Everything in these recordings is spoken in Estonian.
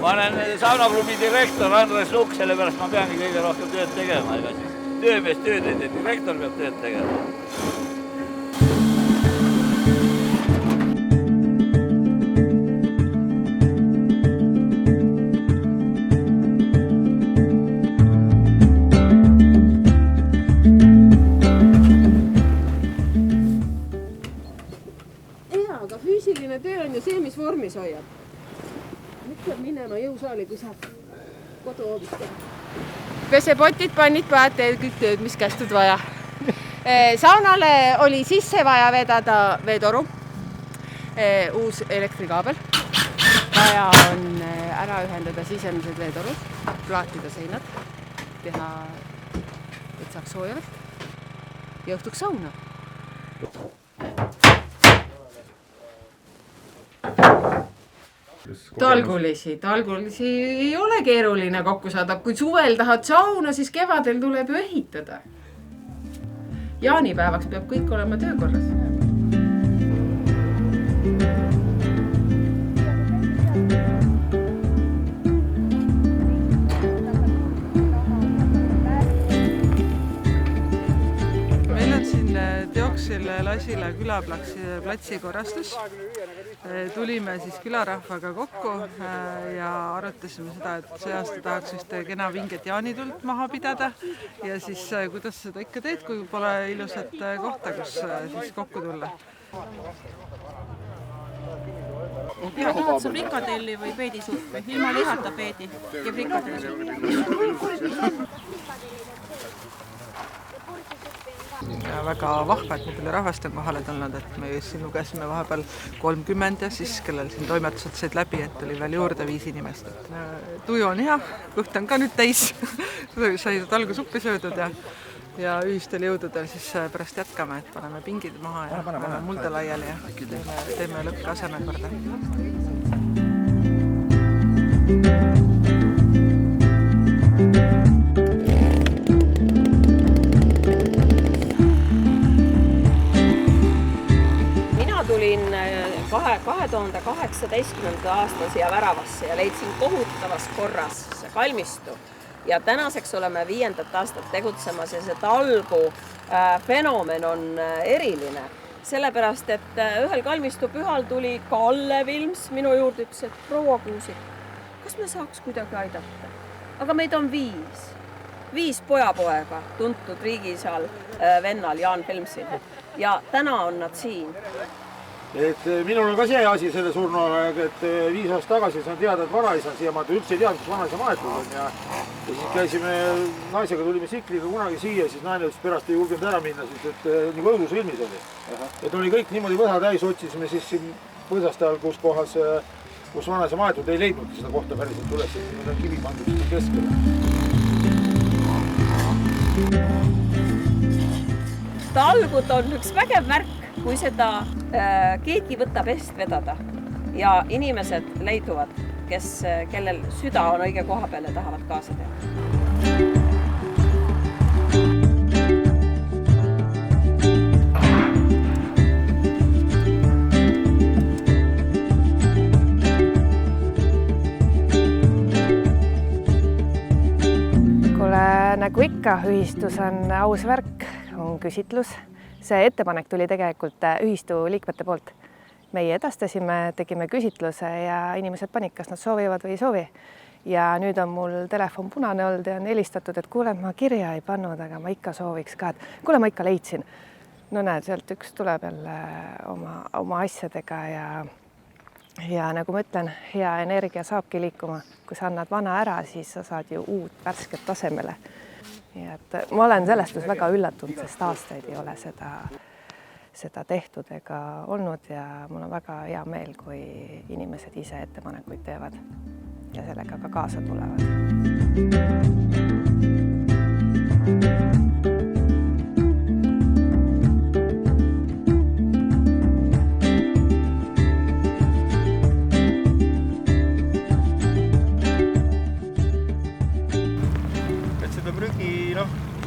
Ma olen saunaklubi direktor Andres Lukk, sellepärast ma peangi kõige rohkem tööd tegema. Ega siis töömees tööd ei tee, direktor peab tööd tegema. Aga füüsiline töö on ju see, mis vormis hoiab. Nüüd peab minema jõusaali, kui saab koduhoovist teha. Pesepotid, pannid, paad, kõik tööd, mis kästud vaja. Saunale oli sisse vaja vedada veetoru, uus elektrikaabel. Vaja on ära ühendada sisemised veetorud, plaatida seinad, teha, et saaks soojavalt ja õhtuks sauna. Talgulisi ei ole keeruline kokku saada. Kui suvel tahad sauna, siis kevadel tuleb ju ehitada. Jaanipäevaks peab kõik olema töökorras. Meil on siin Teoksil Lasila külaplatsi korrastus. Tulime siis külarahvaga kokku ja arutasime seda, et see aasta tahaks just kena vinget jaanitult maha pidada ja siis kuidas seda ikka teed, kui pole ilusat kohta, kus siis kokku tulla. Ja tahad sa frikadelli või peedisuppi? Ilma lihata peedi ja frikadelli. Ja väga vahva, et nii palju rahvast on kohale tulnud, et me siin lugesime vahepeal 30 ja siis kellel siin toimetused said läbi, et tuli veel juurde 5 inimest. Tuju on hea, kõht on ka nüüd täis, sai talgusuppi söödud ja ühistel jõududel siis pärast jätkame, et paneme pingid maha ja paneme mulda laiali ja teeme lõppaseme korda. Tulin 2018. aastal siia väravasse ja leidsin kohutavas korras see kalmistu. Ja tänaseks oleme 5. aastat tegutsemas ja see talgu fenomen on eriline. Sellepärast, et ühel kalmistu pühal tuli Kalle Vilms minu juurde, ütles, et proua Kuusik, kas me saaks kuidagi aidata? Aga meid on 5 pojapoega, tuntud riigisal vennal Jaan Helmsil. Ja täna on nad siin. Et minul on ka see asi selle surnuaga, et 5 aastat tagasi saan teada, et vanaisa siiamaad üldse ei teadnud, kus vanaisa maetud on ja siis käisime naisega, tulime sikliga kunagi siia, siis naine ütles pärast ei julgenud ära minna, siis et nagu õudusfilmis oli. Et oli kõik niimoodi võsa täis, otsisime siis siin põõsast ajal, kus vanaisa maetud, ei leidnudki seda kohta päriselt üles, et meil on kivi pandud siin keskele. Talgud on üks vägev märk, kui seda keegi võtab eest vedada ja inimesed leiduvad, kellel süda on õige koha peal ja tahavad kaasa teha. Kuule, nagu ikka, ühistus on aus värk, on küsitlus. See ettepanek tuli tegelikult ühistu liikmete poolt. Meie edastasime, tegime küsitluse ja inimesed panid, kas nad soovivad või ei soovi. Ja nüüd on mul telefon punane olnud ja on helistatud, et kuule, ma kirja ei pannud, aga ma ikka sooviks ka. Kuule, ma ikka leidsin. No näed, sealt üks tuleb jälle oma asjadega ja nagu ma ütlen, hea energia saabki liikuma. Kui sa annad vana ära, siis sa saad ju uut värsket tasemele. Ja et ma olen sellest väga üllatunud, sest aastaid ei ole seda tehtud ega olnud ja mul on väga hea meel, kui inimesed ise ettepanekuid teevad ja sellega ka kaasa tulevad.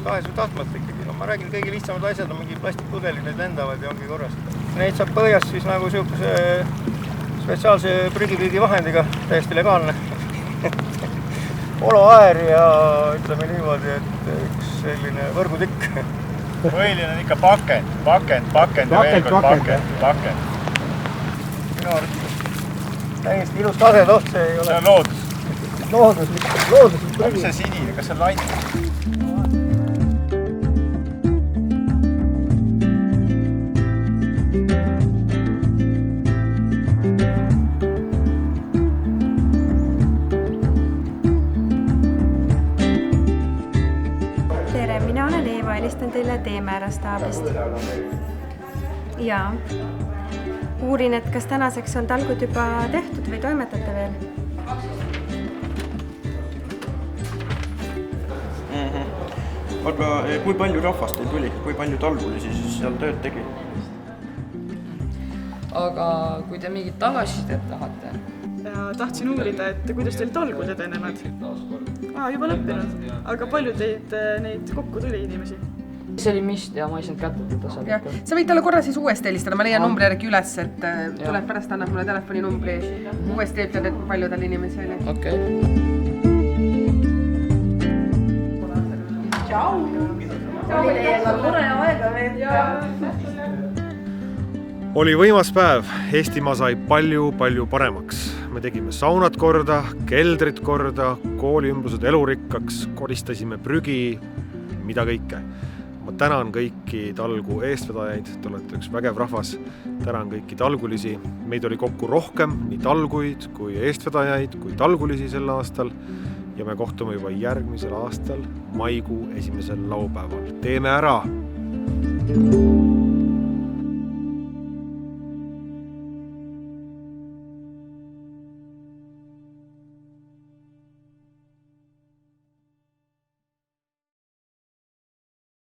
Tahes või tahtmata ikkagi. No, ma räägin, kõige lihtsamad asjad on mingi plastikpudeli, need lendavad ja ongi korras. Neid saab põhjast siis nagu sihukese spetsiaalse prügipüügi vahendiga, täiesti legaalne. poloaer ja ütleme niimoodi, et üks selline võrgutikk. Põhiline on ikka pakend ja veel kord pakend. Minu arvates täiesti ilus tase, see ei ole... See on loodus. Looduslik. Mis see sinine, kas see on laine? Tere, mina olen Eeva, helistan teile Teemäära staabist. Jaa. Uurin, et kas tänaseks on talgud juba tehtud või toimetate veel? Aga kui palju rahvast teil tuli, kui palju talgulisi siis seal tööd tegi? Aga kui te mingit tagasisidet tahate? Tahtsin uurida, et kuidas teil talgud edenevad. Juba lõppenud, aga palju teid neid kokku tuli inimesi? See oli mist ja ma ei saanud kätte teda seal. Sa võid talle korra siis uuesti helistada, ma leian numbri järgi üles, et tuleb pärast annab mulle telefoninumbri. Uuesti ütled, et palju tal inimesi oli. Okei. Tšau! Oli teiega tore aega veeta. Oli võimas päev, Eestimaa sai palju paremaks. Me tegime saunad korda, keldrid korda, kooliümbrused elurikkaks, koristasime prügi, mida kõike. Ma tänan kõiki talgu eestvedajaid, te olete üks vägev rahvas, tänan kõiki talgulisi. Meid oli kokku rohkem, nii talguid kui eestvedajaid, kui talgulisi sel aastal ja me kohtume juba järgmisel aastal maikuu 1. laupäeval. Teeme ära!